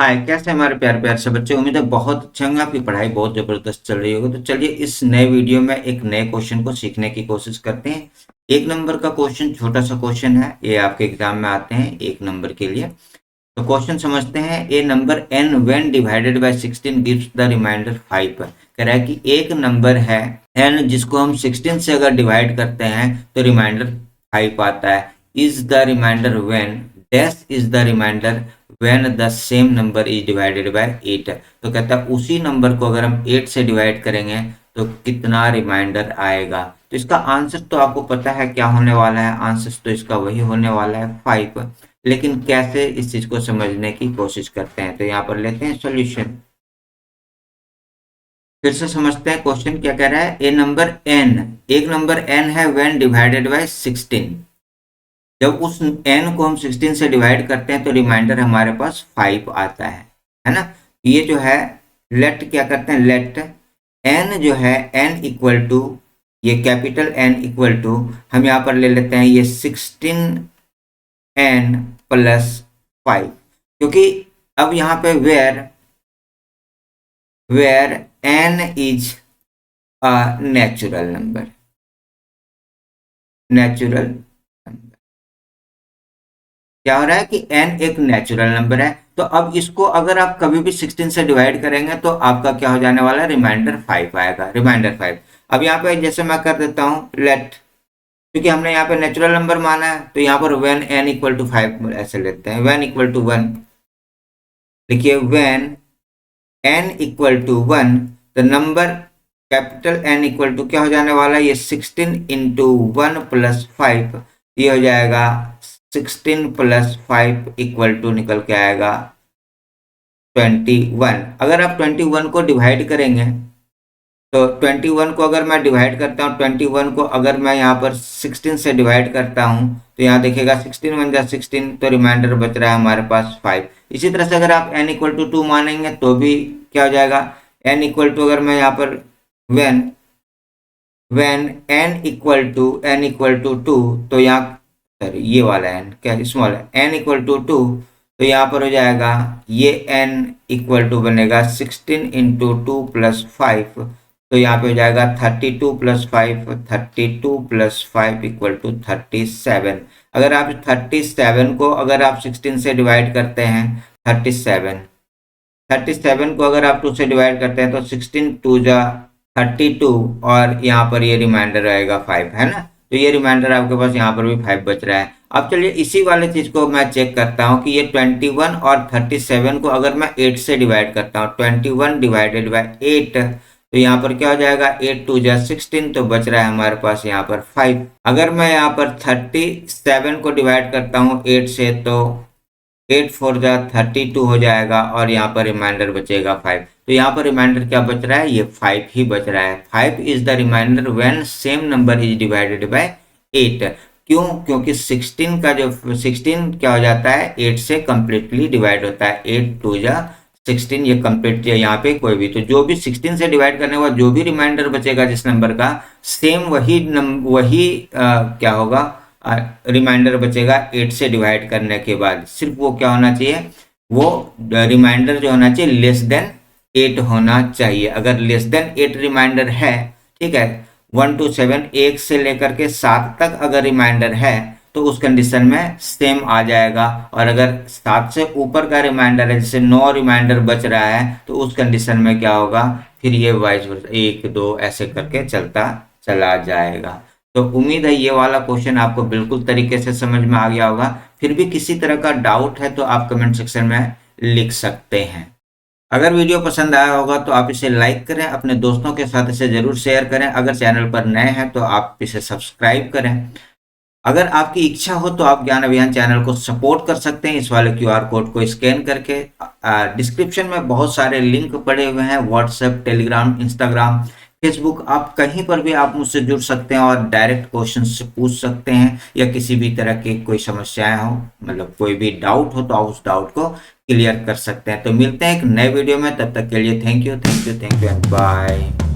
हाय, कैसे हमारे प्यार प्यार से बच्चे। उम्मीद है बहुत अच्छे होंगे, आपकी पढ़ाई बहुत जबरदस्त चल रही होगी। तो चलिए इस नए वीडियो में एक नए क्वेश्चन को सीखने की कोशिश करते हैं। एक नंबर का क्वेश्चन, छोटा सा क्वेश्चन है, ये आपके एग्जाम में आते हैं एक नंबर के लिए। तो क्वेश्चन समझते हैं। A number n when divided by 16 gives the remainder 5। कह रहा है कि एक नंबर है n जिसको हम 16 से अगर डिवाइड करते हैं तो रिमाइंडर 5 आता है। Is the remainder when dash is the remainder when the same number is divided by 8। तो कहता है उसी नंबर को अगर हम 8 से डिवाइड करेंगे तो कितना रिमाइंडर आएगा। तो इसका आंसर तो आपको पता है क्या होने वाला है। आंसर तो इसका वही होने वाला है 5। लेकिन कैसे, इस चीज को समझने की कोशिश करते हैं। तो यहाँ पर लेते हैं सॉल्यूशन। फिर से समझते हैं क्वेश्चन क्या कह रहा है। ए नंबर n, एक नंबर n है व्हेन डिवाइडेड बाय 16। जब उस n को हम 16 से डिवाइड करते हैं तो रिमाइंडर हमारे पास 5 आता है ना। ये जो है लेट क्या करते हैं, लेट n जो है n इक्वल टू, ये कैपिटल N इक्वल टू, हम यहाँ पर ले लेते हैं ये 16n प्लस 5। क्योंकि अब यहाँ पे where n is a natural number, क्या हो रहा है कि n एक नेचुरल नंबर है। तो अब इसको अगर आप कभी भी 16 से डिवाइड करेंगे तो आपका क्या हो जाने वाला है, रिमाइंडर 5 आएगा, रिमाइंडर 5। अब यहाँ पे जैसे मैं कर देता हूँ लेट, क्योंकि हमने यहाँ पे नेचुरल नंबर माना है तो यहाँ पर व्हेन n इक्वल टू 5 ऐसे लेते हैं। व्हेन इक्वल टू 1 देखिए, व्हेन n इक्वल टू 1 तो number capital N equal to क्या हो जाने वाला है, ये 16 इंटू 1 प्लस 5, ये हो जाएगा 16 प्लस 5 इक्वल टू निकल के आएगा 21। अगर आप 21 को डिवाइड करेंगे तो 21 को अगर मैं डिवाइड करता हूँ, 21 को अगर मैं यहाँ पर 16 से डिवाइड करता हूँ तो यहाँ देखिएगा 16 1 जा 16, तो रिमाइंडर बच रहा है हमारे पास 5। इसी तरह से अगर आप n इक्वल टू 2 मानेंगे तो भी क्या हो जाएगा, n इक्वल टू अगर मैं यहाँ पर व्हेन n इक्वल टू 2, तो यहाँ सॉरी ये वाला n क्या स्मॉल है, n इक्वल टू 2, तो यहाँ पर हो जाएगा ये n इक्वल टू बनेगा 16 इंटू 2 प्लस 5, तो यहाँ पे हो जाएगा 32 प्लस 5, 32 प्लस 5 इक्वल टू 37। अगर आप 37 को अगर आप 16 से डिवाइड करते हैं, 37 को अगर आप 2 से डिवाइड करते हैं तो 16 2 जा 32, और यहाँ पर ये रिमाइंडर आएगा 5, है ना। तो ये रिमाइंडर आपके पास यहाँ पर भी 5 बच रहा है। अब चलिए इसी वाले चीज को मैं चेक करता हूँ कि ये 21 और 37 को अगर मैं 8 से डिवाइड करता हूँ, 21 डिवाइडेड बाय 8, तो यहाँ पर क्या हो जाएगा, 8 2 जा 16, तो बच रहा है हमारे पास यहाँ पर 5। अगर मैं यहाँ पर 37 को डिवाइड करता हूँ 8 से तो 8 4 जा 32 हो जाएगा, और यहाँ पर रिमाइंडर बचेगा 5। तो यहाँ पर रिमाइंडर क्या बच रहा है, ये 5 ही बच रहा है। 5 is the remainder when same number is divided by 8। क्यों? क्योंकि 16 का जो 16 क्या हो जाता है, 8 से कंप्लीटली डिवाइड होता है। 8 2 जा 16, ये कंप्लीट यहाँ पे कोई भी, तो जो भी 16 से डिवाइड करने के बाद जो भी रिमाइंडर बचेगा जिस नंबर का, सेम वही क्या होगा, रिमाइंडर बचेगा 8 से डिवाइड करने के बाद। सिर्फ वो क्या होना चाहिए, वो रिमाइंडर जो होना चाहिए लेस देन 8 होना चाहिए। अगर लेस देन 8 रिमाइंडर है, ठीक है, 1 to 7 1 से लेकर के 7 तक अगर रिमाइंडर है तो उस कंडीशन में सेम आ जाएगा। और अगर 7 से ऊपर का रिमाइंडर है, जैसे 9 रिमाइंडर बच रहा है, तो उस कंडीशन में क्या होगा, फिर ये वाइस 1 2 ऐसे करके चलता चला जाएगा। तो उम्मीद है ये वाला क्वेश्चन आपको बिल्कुल तरीके से समझ में आ गया होगा। फिर भी किसी तरह का डाउट है तो आप कमेंट सेक्शन में लिख सकते हैं। अगर वीडियो पसंद आया होगा तो आप इसे लाइक करें, अपने दोस्तों के साथ इसे जरूर शेयर करें। अगर चैनल पर नए हैं तो आप इसे सब्सक्राइब करें। अगर आपकी इच्छा हो तो आप ज्ञान अभियान चैनल को सपोर्ट कर सकते हैं इस वाले QR कोड को स्कैन करके। डिस्क्रिप्शन में बहुत सारे लिंक पड़े हुए हैं, व्हाट्सएप, टेलीग्राम, इंस्टाग्राम, फेसबुक, आप कहीं पर भी आप मुझसे जुड़ सकते हैं और डायरेक्ट क्वेश्चन से पूछ सकते हैं, या किसी भी तरह की कोई समस्याएं हो, मतलब कोई भी डाउट हो तो आप उस डाउट को क्लियर कर सकते हैं। तो मिलते हैं एक नए वीडियो में, तब तक के लिए थैंक यू एंड बाय।